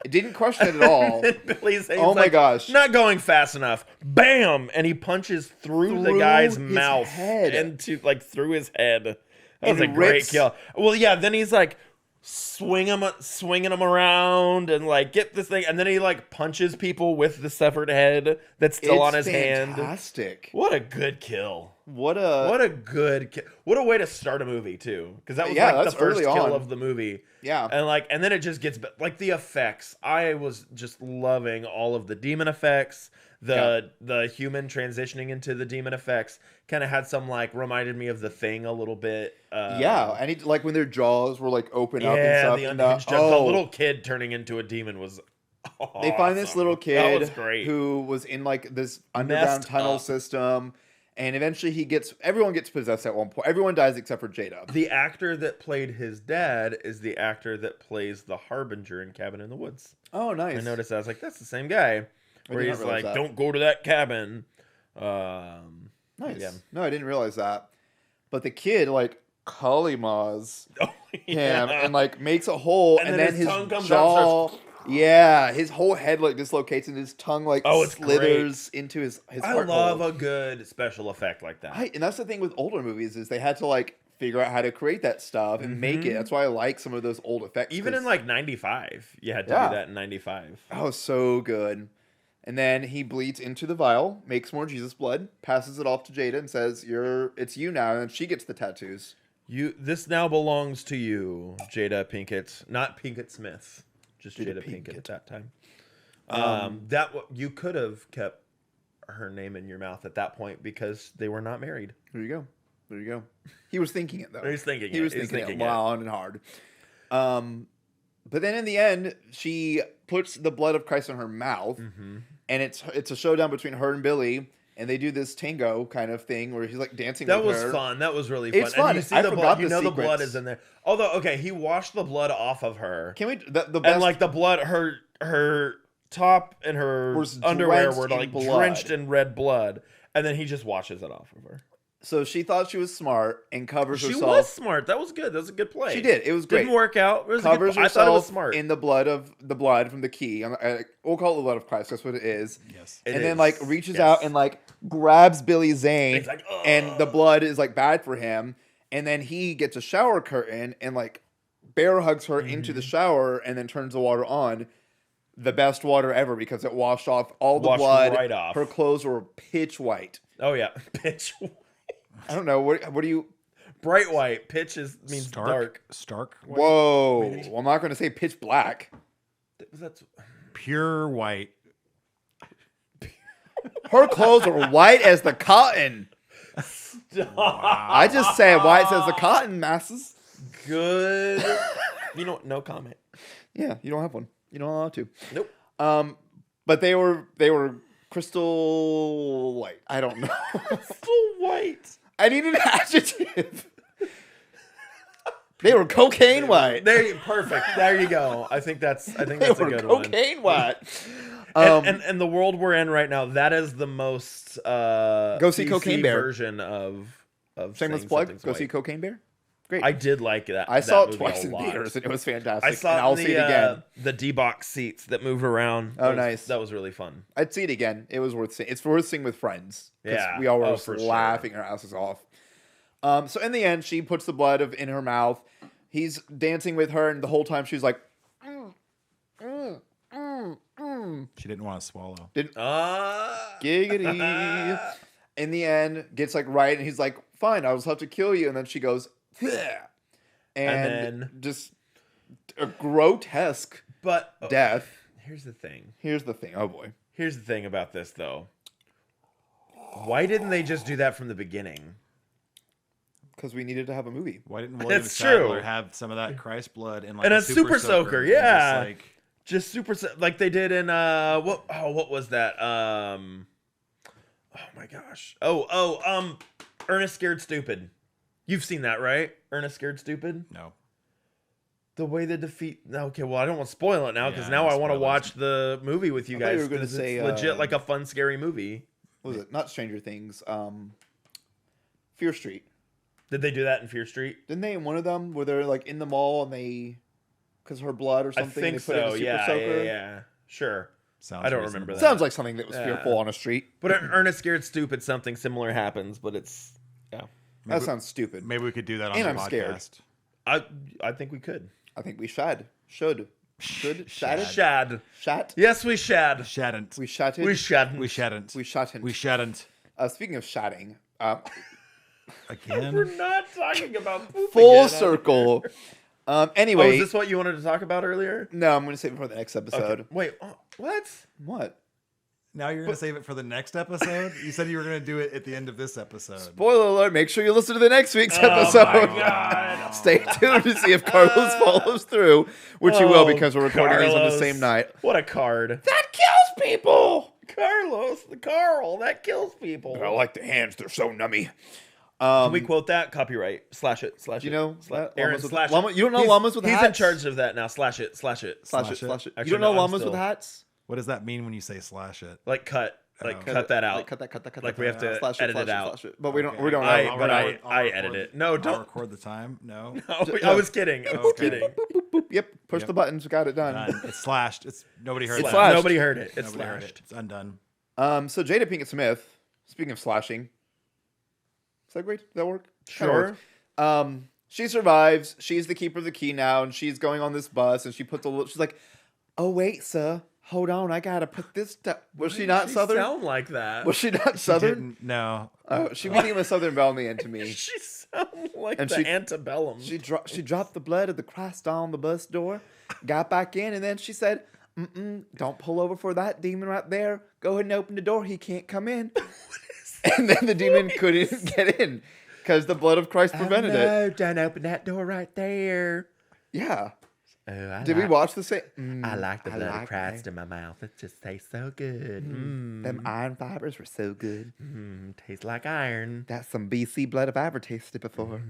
It didn't question it at all. And Billy Zane's Oh my like, gosh. not going fast enough. Bam! And he punches through the Through guy's his mouth head. into like through his head. That And was a great rips- kill. Well, yeah. Then he's like swinging him around and like get this thing, and then he like punches people with the severed head that's still It's on his hand. fantastic. What a good kill. What What a good kill. What a way to start a movie too, because that was Yeah, like the that's first early kill on. of the movie. Yeah. And then it just gets like the effects. I was just loving all of the demon effects, the human transitioning into the demon effects. Kind of had some like reminded me of The Thing a little bit. Yeah, and he, like when their jaws were like open up and yeah, stuff. the and, unhinged jaw. The little kid turning into a demon was. They find this little That kid was great. who was in like this underground Messed tunnel up. system, and eventually everyone gets possessed at one point. Everyone dies except for Jada. The actor that played his dad is the actor that plays the Harbinger in Cabin in the Woods. Oh, nice. I noticed that. I was like, that's the same guy. Where did not he's realize like, that. don't go to that cabin. Nice. Yeah. No, I didn't realize that. But the kid like Kalimas Oh, him and like makes a hole, And and, then then his his tongue comes out jaw. and starts- Yeah, his whole head like dislocates, and his tongue like Oh, it's slithers into his I heart love hole. a good special effect like that. And that's the thing with older movies is they had to like figure out how to create that stuff and make it. That's why I like some of those old effects. Even 'cause- in like 95, you had to Yeah. do that in 95. oh, so good. And then he bleeds into the vial, makes more Jesus blood, passes it off to Jada, and says, "It's you now." And then she gets the tattoos. This now belongs to you, Jada Pinkett, not Pinkett Smith, just Jada Pinkett at that time. You could have kept her name in your mouth at that point because they were not married. There you go. He was thinking it though. He was thinking it long and hard. But then in the end, she puts the blood of Christ in her mouth, and it's a showdown between her and Billy, and they do this tango kind of thing where he's like dancing. That with was her. fun. That was really fun. It's fun. And you see I the forgot blood. You the know the sequence. blood is in there. Although, okay, he washed the blood off of her. Can we the best, And like the blood, her top and her Was underwear drenched were in like blood. drenched in red blood, and then he just washes it off of her. So she thought she was smart and covers She herself. was smart. That was good. That was a good play. She did. It was great. Didn't work out. It was Covers a good, herself I thought it was smart. in the blood from the key. We'll call it the blood of Christ. That's what it is. Yes. It And then is. like reaches Yes. out and like grabs Billy Zane, It's like, and the blood is like bad for him. And then he gets a shower curtain and like bear hugs her into the shower and then turns the water on. The best water ever because it washed off all the Washed blood. right off. Her clothes were pitch white. Oh yeah, pitch. I don't know what do you. Bright white. Pitch means dark. Stark. White. Whoa! Well, I'm not going to say pitch black. That's Pure white. Her clothes are white as the cotton. I just said white as the cotton, masses. good. You know what? No comment. Yeah, you don't have one. You don't allow to. Nope. But they were crystal white. I don't know. Still white. I need an adjective. They were cocaine white. Perfect. There you go. I think that's They a were good one. cocaine white. And the world we're in right now, that is the most Go see PC Cocaine Bear. version of Shameless saying plug. something's Go white. see Cocaine Bear. Great. I did like that. I that saw it movie twice a in lot. theaters and it was fantastic. I saw and I'll the, see it again. The D-box seats that move around. Oh, nice. That was really fun. I'd see it again. It was worth seeing. It's worth seeing with friends. 'Cause Yeah. we all were Oh, just for sure. laughing our asses off. So in the end, she puts the blood in her mouth. He's dancing with her, and the whole time she's like, She didn't want to swallow. giggity. In the end, gets like right, and he's like, fine, I'll just have to kill you. And then she goes, "Bleh." and then- just a grotesque But death. here's the thing. Here's the thing. Oh boy. Here's the thing about this, though. Why didn't they just do that from the beginning? Because we needed to have a movie. Why didn't William It's Sadler true. have some of that Christ blood in like And a a super soaker, and just, yeah. like, Just super like they did in what was that? Oh my gosh. Ernest Scared Stupid. You've seen that, right? Ernest Scared Stupid? no. The way they defeat. Okay, well I don't want to spoil it now because Yeah, now no I want to spoilers. watch the movie with you I thought you guys. were gonna 'cause say, it's legit like a fun, scary movie. What was it? Not Stranger Things. Fear Street. Did they do that in Fear Street? Didn't they in one of them where they're like in the mall and because her blood or I something? think they put it in a so. super Yeah, soaker? yeah. Sure. Sounds I don't reasonable. remember that. Sounds like something that was Yeah. fearful on a street. But in Ernest Scared Stupid, something similar happens, but it's That sounds stupid. Maybe we could do that on And the I'm scared. podcast. I think we could. I think we should. Should. Shatted? Shad. Shat? Yes, we shad. Shadn't. We shatted? We shadn't. We shadn't. We shatted. We shadn't. Speaking of shatting, We're Again. not talking about poop full again. circle. Oh, Anyway, is this what you wanted to talk about earlier? no, I'm going to save it for the next episode. Okay. Wait, what? What? Now you're going to save it for the next episode? You said you were going to do it at the end of this episode. Spoiler alert, make sure you listen to the next week's Oh episode. my God. Stay tuned to see if Carlos follows through, which he will because we're recording these on the Carlos. same night. What a card. That kills people! Carlos, the Carl, that kills people. I like the hands, they're so nummy. Can we quote that? Copyright. Slash it. Slash Do you it. know Aaron, llamas with- slash llama- it. you don't know llamas with He's in hats? charge of that now. Slash it. Slash it. Slash it, Slash it. slash it. Actually, You don't know no, I'm llamas still- with hats? What does that mean when you say slash it? Like cut. Like Oh. cut that out. Like, cut that. Like, we have to slash edit slash it out. Slash it. But we don't. Okay. We don't know. I I'll edit record- it. No, I'll don't. record the time. No. I was kidding. I was Okay. kidding. Boop, boop. Yep. Push Yep. the buttons. Got it done. Done. It's slashed. It's nobody heard It's that. slashed. Nobody heard it. It's Nobody heard slashed. it. It's undone. So Jada Pinkett Smith. Speaking of slashing, is that great? Did that work? Kinda Sure. worked. She survives. She's the keeper of the key now, and she's going on this bus, and she puts a little. She's like, "Oh wait, sir, hold on, I gotta put this down. Was she not Southern? Sound like that? Was she not Southern? Didn't, no. She became a Southern belle man to me. She sound like And the she- antebellum. She dropped the blood of the Christ on the bus door, got back in, and then she said, don't pull over for that demon right there. Go ahead and open the door. He can't come in. And then the demon couldn't get in because the blood of Christ prevented it. Don't open that door right there. Yeah. Oh, Did we watch the same? I like the I blood like of Christ in my mouth. It just tastes so good. Them iron fibers were so good. Tastes like iron. That's some BC blood I've ever tasted before.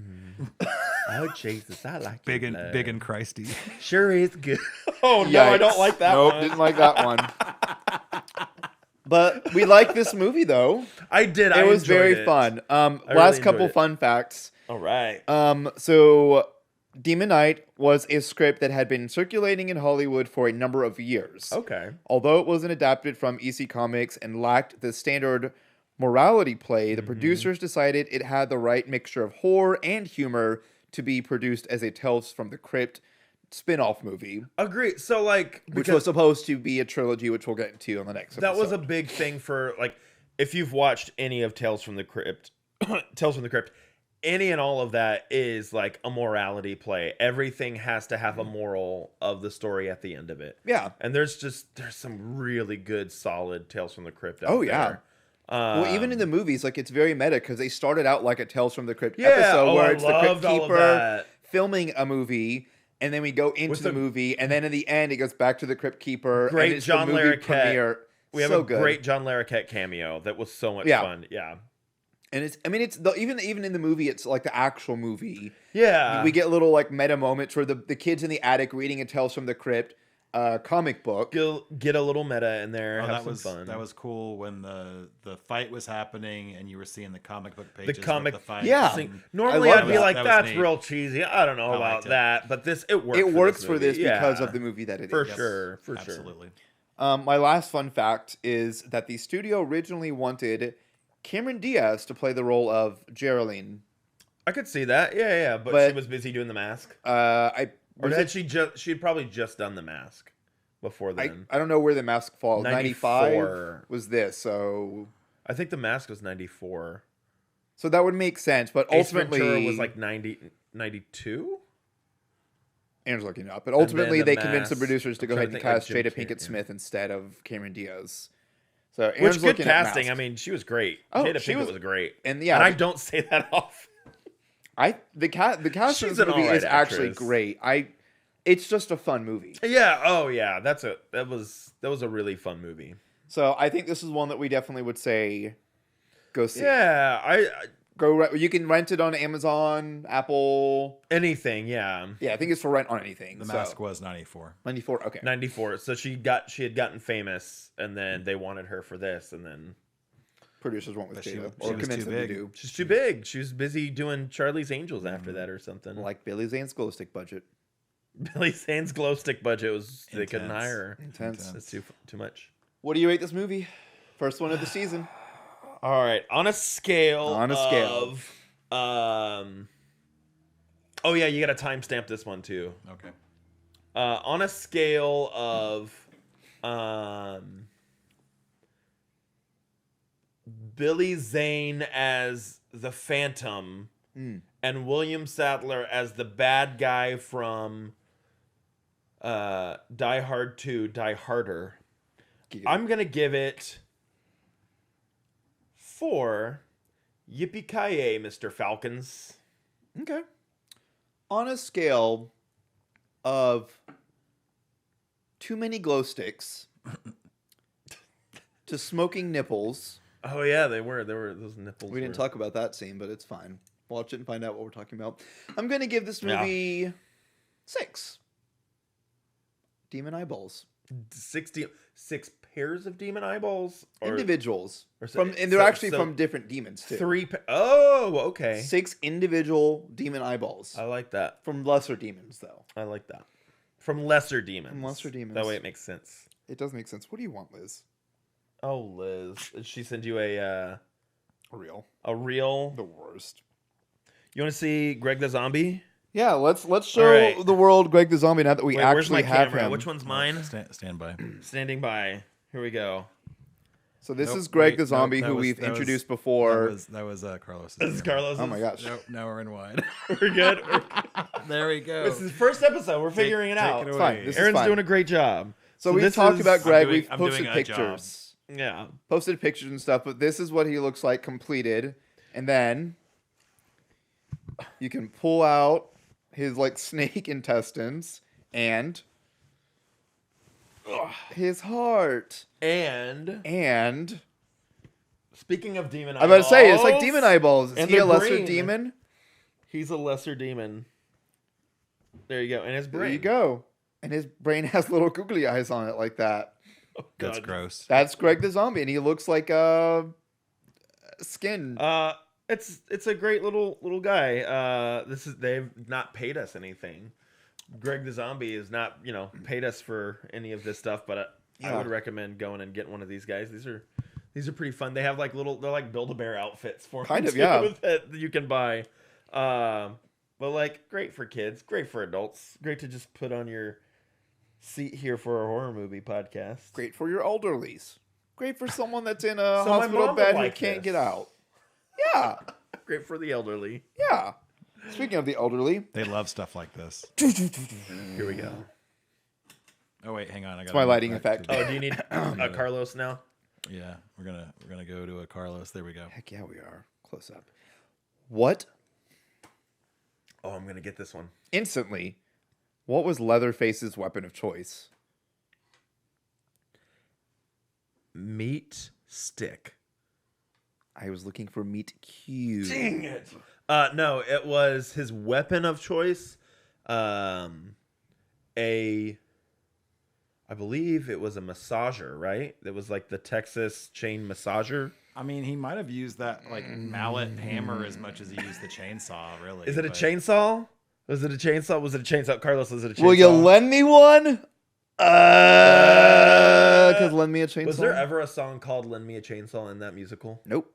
Oh Jesus, I like Big your and blood. big and Christy. Sure is good. Oh no, I don't Yikes. like that Nope, one. didn't like that one. But we like this movie though. I did. It was very fun. Last really couple enjoyed it. fun facts. All right. So Demon Knight was a script that had been circulating in Hollywood for a number of years. Okay. Although it wasn't adapted from EC Comics and lacked the standard morality play, the producers decided it had the right mixture of horror and humor to be produced as a Tales from the Crypt spin-off movie, Agree. So like, which was supposed to be a trilogy, which we'll get into on the next episode. that was a big thing for like, if you've watched any of Tales from the Crypt, any and all of that is like a morality play. Everything has to have a moral of the story at the end of it. Yeah. And there's some really good, solid Tales from the Crypt out Oh, yeah. there. Well, even in the movies, like it's very meta because they started out like a Tales from the Crypt Yeah, episode where I it's the Crypt loved all of Keeper that. filming a movie, and then we go into With the the- movie, and then in the end it goes back to the Crypt Keeper. Great and it's John the movie Larroquette. premiere. We have So a good. great John Larroquette cameo that was so much Yeah. fun. Yeah. And it's even in the movie, it's like the actual movie. Yeah. We get little like meta moments where the kids in the attic reading a Tales from the Crypt comic book. Get a little meta in there. Oh, have that some was fun. that was cool when the fight was happening and you were seeing the comic book pages. with comic- the fight. Yeah. See, and- normally I love I'd be that. like, That was that's neat. real cheesy. I don't know I about liked it. that, but it works. It works for this movie. because Yeah. of the movie that it is. For sure, for sure. Absolutely. My last fun fact is that the studio originally wanted Cameron Diaz to play the role of Geraldine. I could see that. Yeah, but But- she was busy doing the mask, Or or had she'd probably just done the mask before then. I don't know where the mask falls. 95 94. was this, so I think the mask was 94. that would make sense. But Ace ultimately, Ventura was like 92. Aaron's looking it up. But then ultimately, the they convinced the Mask. producers to I'm go trying ahead to and think, like, cast Jim Jada Carrey, Pinkett yeah. Smith instead of Cameron Diaz. So Aaron's Which good looking at casting. Mask. I mean, she was great. Oh, Jada she Pinkett was- was great. and yeah, and I don't say that off. the cast in She's this an movie alright is actually actress. great. It's just a fun movie. Yeah. Oh yeah. That was a really fun movie. So I think this is one that we definitely would say go see. Yeah. You can rent it on Amazon, Apple. Anything. Yeah. Yeah, I think it's for rent on anything. The so. mask was 94. 94. Okay. 94. So she had gotten famous, and then they wanted her for this, and then Producers went with But she Jada was or too convinced them to big. do. she's too big. She was busy doing Charlie's Angels after that or something. Like Billy Zane's glow stick budget. Billy Zane's glow stick budget was they couldn't Intense. hire her. Intense. That's too much. What do you rate this movie? First one of the season. All right, on a scale of oh yeah, you got to timestamp this one too. Okay. On a scale of Billy Zane as the Phantom and William Sadler as the bad guy from Die Hard 2, Die Harder, I'm going to give it 4 yippee-ki-yay, Mr. Falcons. Okay. On a scale of too many glow sticks to smoking nipples. Oh yeah, they were those nipples. We didn't were- talk about that scene, but it's fine. Watch it and find out what we're talking about. I'm going to give this Yeah. movie 6. Demon eyeballs. 66 pairs of demon eyeballs, or Individuals. or so- And they're so- actually so from different demons, too. 3. Oh, okay. 6 individual demon eyeballs. I like that. From lesser demons, though. I like that. From lesser demons. From lesser demons. That way it makes sense. It does make sense. What do you want, Liz? Oh, Liz, did she send you a Real. reel? The worst. You want to see Greg the Zombie? Yeah, let's show All right. the world Greg the Zombie now that we Wait, where's actually my have camera? him. Which one's mine? Stand by. Standing by. Here we go. So this Nope, is Greg wait, the Zombie, nope, who that was- we've that was- introduced before. That was Carlos. This is Carlos. Oh my gosh. Nope, now we're in wide. We're good. There we go. This is the first episode. We're figuring it take out. it It's away. fine. This Aaron's is fine. doing a great job. So we've this talked is- about Greg. doing- We've I'm posted doing a job. pictures. Yeah. Posted pictures and stuff, but this is what he looks like completed. And then you can pull out his like snake intestines and his heart. And Speaking of demon I'm eyeballs. about to say it's like demon eyeballs. Is And he a they're lesser green. demon? He's a lesser demon. There you go. And his brain. There you go. And his brain has little googly eyes on it like that. That's God. gross. That's Greg the Zombie, and he looks like skin. It's a great little guy. They've not paid us anything. Greg the Zombie is not, paid us for any of this stuff, but I Yeah. would recommend going and getting one of these guys. These are pretty fun. They have like they're like Build-A-Bear outfits for Kind them of, yeah. too that you can buy. But like great for kids, great for adults, great to just put on your seat here for a horror movie podcast. Great for your elderlies. Great for someone that's in a So my hospital mom bed would who like can't this. get out. Yeah, Great for the elderly. yeah. Speaking of the elderly, They love stuff like this. Here we go. Oh wait, hang on. I got my lighting effect. Oh, do you need a Carlos now? Yeah, we're gonna go to a Carlos. There we go. heck yeah, we are. Close up. What? Oh, I'm gonna get this one. Instantly, what was Leatherface's weapon of choice? Meat stick. I was looking for meat cube. Dang it. No, it was his weapon of choice. I believe it was a massager, right? It was like the Texas chain massager. I mean, he might have used that like mallet hammer as much as he used the chainsaw. Really? Is it a but- chainsaw? Was it a chainsaw? Was it a chainsaw? Carlos, was it a chainsaw? Will you lend me one? Cause lend me a chainsaw. Was there ever a song called "Lend Me a Chainsaw" in that musical? Nope.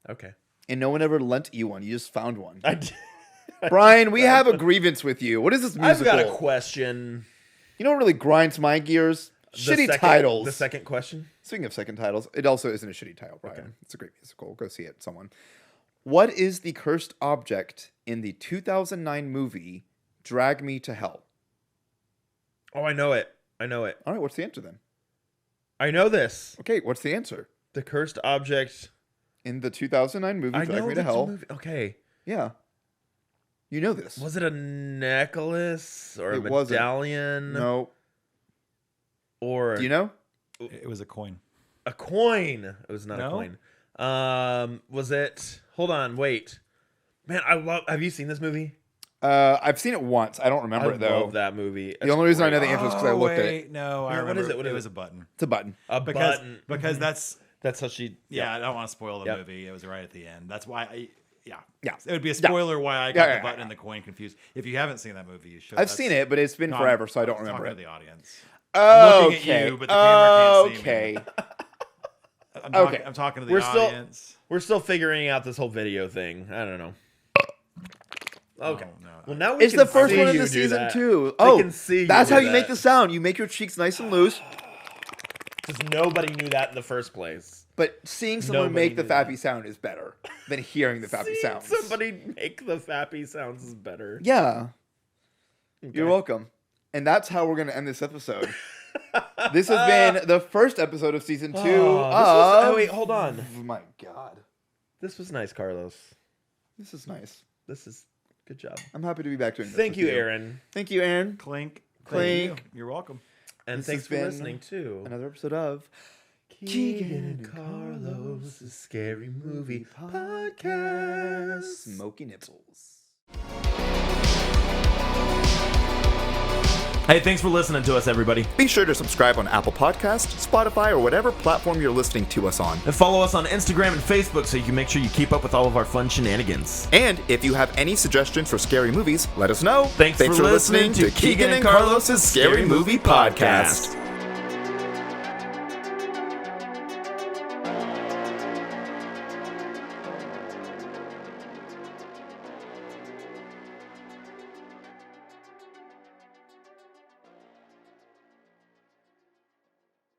Okay. And no one ever lent you one. You just found one. I did. Brian, we have a grievance with you. What is this I've musical? got a question. You know what really grinds my gears? Shitty titles. The second question. Speaking of second titles, it also isn't a shitty title, Brian. It's a great musical. Go see it, someone. What is the cursed object in the 2009 movie Drag Me to Hell? Oh, I know it. All right, what's the answer then? I know this. Okay, what's the answer? The cursed object. In the 2009 movie I Drag know Me to that's a Hell. movie. Okay. Yeah. You know this. Was it a necklace or a It wasn't. medallion? No. Or Do you know? It was a coin. a coin? It was not a No? coin. Was it? Hold on, wait. Man, have you seen this movie? I've seen it once. I don't remember I it though. love that movie. The only reason I know the answer is because I looked at it. wait, no, I No, remember. what is it? What it is was it? a button. It's a button. A Because button. because that's That's how she. yeah. I don't want to spoil the Yep. movie. It was right at the end. That's why I. Yeah. Yeah. It would be a spoiler why I got Yeah, the yeah, button yeah. and the coin confused. If you haven't seen that movie, you should. I've seen it, but it's been No, forever, so I don't I'm remember talking it. to the audience. Okay. looking at you, but the camera can't see me. Okay. I'm talking to the We're still- audience. We're still figuring out this whole video thing. I don't know. Okay. Oh, no. Well, now we It's can the first see one in you the do season that. 2. They Oh, can see you that's do how you that. make the sound. You make your cheeks nice and loose. Because nobody knew that in the first place. But seeing someone Nobody make the knew that. fappy sound is better than hearing the fappy Seeing sounds. somebody make the fappy sounds is better. Yeah. You're welcome. And that's how we're going to end this episode. This has been the first episode of season 2 Oh, of... wait, hold on. Oh my God. This was nice, Carlos. This is nice. This is good job. I'm happy to be back doing this Thank with you, Aaron. Thank you, Aaron. Clink. Clink. Thank you. You're welcome. And This thanks has for been listening to Another episode of Keegan and Carlos' Scary Movie Podcast. Smoky Nipples. Hey, thanks for listening to us, everybody. Be sure to subscribe on Apple Podcasts, Spotify, or whatever platform you're listening to us on. And follow us on Instagram and Facebook so you can make sure you keep up with all of our fun shenanigans. And if you have any suggestions for scary movies, let us know. Thanks for listening to Keegan and Carlos' Scary Movie Podcast.